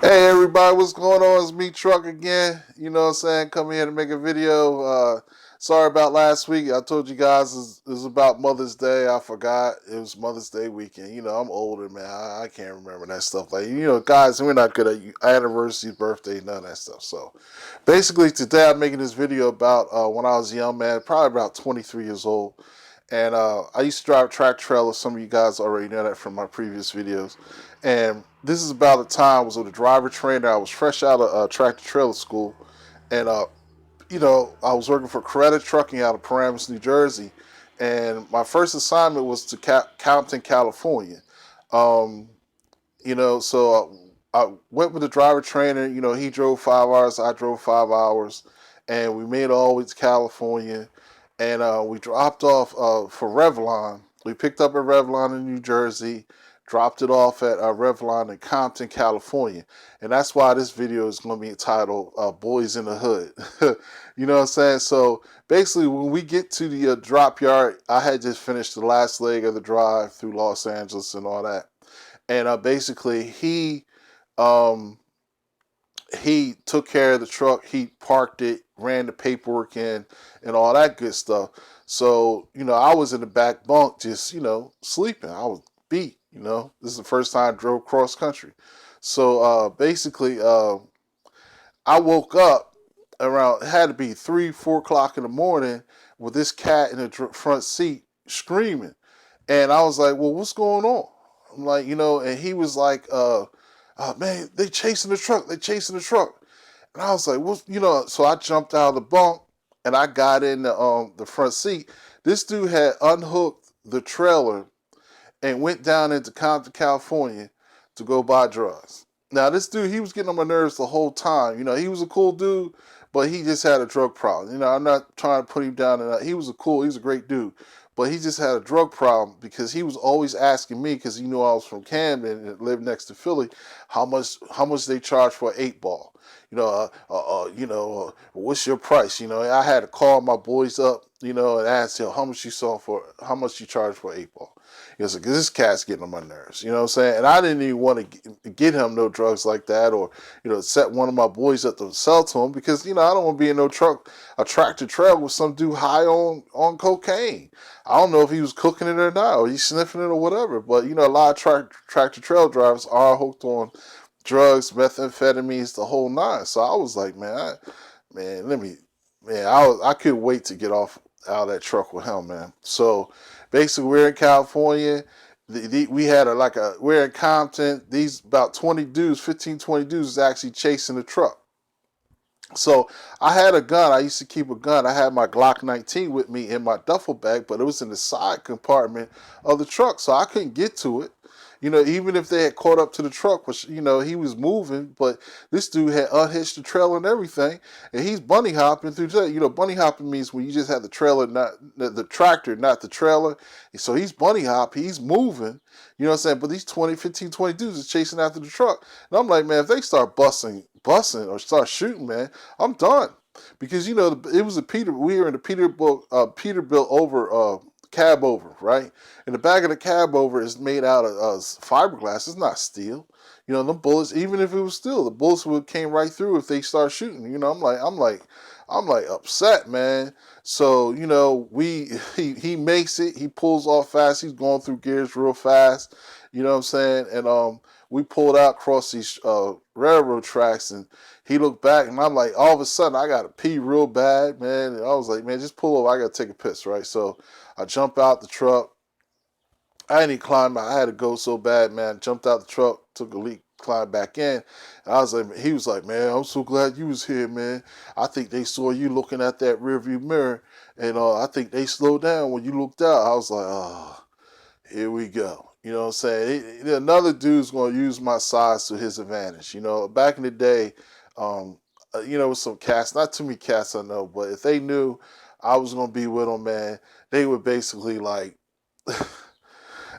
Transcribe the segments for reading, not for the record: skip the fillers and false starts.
Hey everybody, what's going on? It's me, Truck, again. You know what I'm saying? Coming here to make a video. Sorry about last week. I told you guys it was about Mother's Day. I forgot it was Mother's Day weekend. You know, I'm older, man. I can't remember that stuff. Like, guys, we're not good at anniversaries, birthdays, none of that stuff. So, basically, today I'm making this video about when I was a young man, probably about 23 years old. And I used to drive track trailer. Some of you guys already know that from my previous videos. And this is about the time I was with a driver trainer. I was fresh out of tractor trailer school. And, I was working for Coretta Trucking out of Paramus, New Jersey. And my first assignment was to Compton, California. Um, so I went with the driver trainer. He drove 5 hours, I drove 5 hours, and we made it all the way to California. And we dropped off for Revlon. We picked up at Revlon in New Jersey, dropped it off at Revlon in Compton, California. And that's why this video is going to be entitled Boys in the Hood. You know what I'm saying? So basically, when we get to the drop yard, I had just finished the last leg of the drive through Los Angeles and all that. And basically um, he took care of the truck. He parked it, ran the paperwork in, and all that good stuff. So I was in the back bunk, just sleeping. I was beat. This is the first time I drove cross country. So basically, I woke up around. It had to be 3, 4 o'clock in the morning with this cat in the front seat screaming, and I was like, "Well, what's going on?" I'm like, and he was like, man, they chasing the truck. They chasing the truck." And I was like, "What?" So I jumped out of the bunk and I got in the front seat. This dude had unhooked the trailer and went down into Compton, California to go buy drugs. Now, this dude, he was getting on my nerves the whole time. He was a cool dude, but he just had a drug problem. I'm not trying to put him down. He was a great dude, but he just had a drug problem because he was always asking me, because he knew I was from Camden and lived next to Philly, how much they charge for an 8 ball. What's your price? I had to call my boys up, and ask him how much you charge for an 8 ball. Because this cat's getting on my nerves, you know what I'm saying? And I didn't even want to get him no drugs like that, or, set one of my boys up to sell to him, because, I don't want to be in no a tractor trailer with some dude high on cocaine. I don't know if he was cooking it or not, or he's sniffing it or whatever. But, a lot of tractor trailer drivers are hooked on drugs, methamphetamines, the whole nine. So I was like, I couldn't wait to get off out of that truck with him, man. So basically, we're in California. We had we're in Compton. These about 20 dudes, 15, 20 dudes is actually chasing the truck. So I had a gun. I used to keep a gun. I had my Glock 19 with me in my duffel bag, but it was in the side compartment of the truck, so I couldn't get to it. Even if they had caught up to the truck, which he was moving, but this dude had unhitched the trailer and everything, and he's bunny hopping through that. Bunny hopping means when you just have the trailer, not the tractor, not the trailer. So he's bunny hop, he's moving. You know what I'm saying? But these 20, 15, 20 dudes is chasing after the truck, and I'm like, man, if they start busting or start shooting, man, I'm done. Because it was we were in a Peterbilt over cab over, right? And the back of the cab over is made out of fiberglass. It's not steel. Them bullets, even if it was steel, the bullets would came right through if they start shooting. I'm like upset, man. So he makes it. He pulls off fast. He's going through gears real fast. You know what I'm saying? And we pulled out across these railroad tracks, and he looked back, and I'm like, all of a sudden, I got to pee real bad, man. And I was like, man, just pull over. I got to take a piss, right? So I jump out the truck. I didn't even climb out. I had to go so bad, man. Jumped out the truck, took a leak, climbed back in. And I was like, he was like, man, I'm so glad you was here, man. I think they saw you looking at that rearview mirror, and I think they slowed down when you looked out. I was like, oh, here we go. You know what I'm saying? Another dude's going to use my size to his advantage. Back in the day, with some cats, not too many cats I know, but if they knew I was going to be with them, man, they would basically like,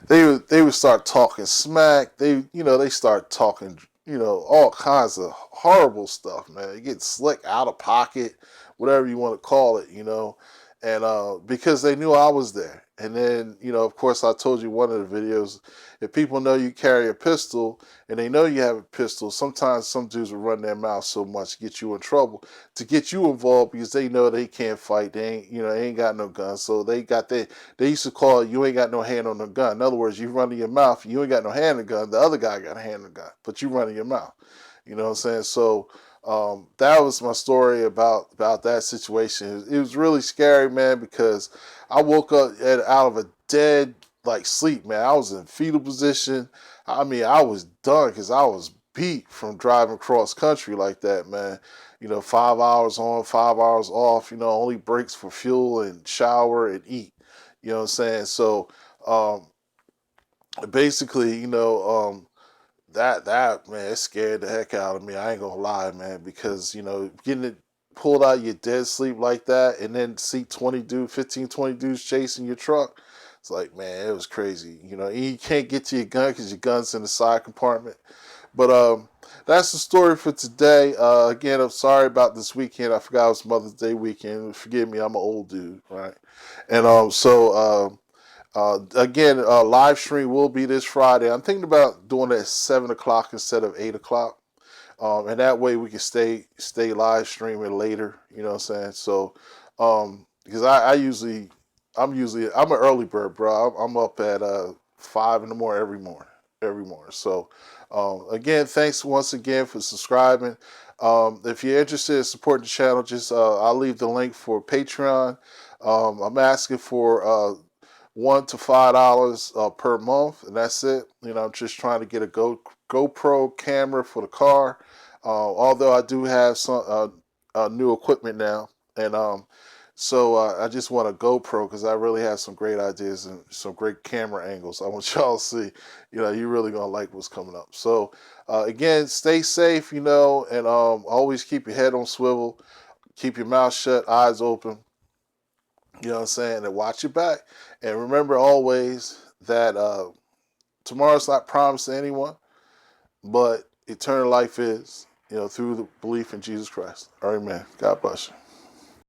they would start talking smack. They start talking, all kinds of horrible stuff, man. They get slick, out of pocket, whatever you want to call it, and because they knew I was there. And then, of course, I told you one of the videos, if people know you carry a pistol and they know you have a pistol, sometimes some dudes will run their mouth so much to get you in trouble, to get you involved because they know they can't fight. They ain't, they ain't got no gun. So they used to call it, you ain't got no hand on the gun. In other words, you running your mouth, you ain't got no hand on the gun. The other guy got a hand on the gun, but you running your mouth. You know what I'm saying? So that was my story about that situation. It was really scary, man, because I woke up out of a dead sleep, man. I was in fetal position. I mean, I was done because I was beat from driving cross country like that, man. 5 hours on, 5 hours off. Only breaks for fuel and shower and eat. You know what I'm saying? So um, basically, that man, it scared the heck out of me. I ain't gonna lie, man, because getting it pulled out of your dead sleep like that, and then see 15, 20 dudes chasing your truck. It's like, man, it was crazy. And you can't get to your gun because your gun's in the side compartment. But that's the story for today. Again, I'm sorry about this weekend. I forgot it was Mother's Day weekend. Forgive me, I'm an old dude, right? And again, live stream will be this Friday. I'm thinking about doing it at 7 o'clock instead of 8 o'clock, and that way we can stay live streaming later. You know what I'm saying? So, because I'm an early bird, bro. I'm up at 5 in the morning every morning. So, again, thanks once again for subscribing. If you're interested in supporting the channel, just I'll leave the link for Patreon. I'm asking for $1 to $5 per month, and that's it. I'm just trying to get a GoPro camera for the car. Although I do have some new equipment now, and so I just want a GoPro because I really have some great ideas and some great camera angles. I want y'all to see. You're really gonna like what's coming up. So again, stay safe. And always keep your head on swivel, keep your mouth shut, eyes open. You know what I'm saying? And watch your back. And remember always that tomorrow's not promised to anyone, but eternal life is, through the belief in Jesus Christ. Amen. God bless you.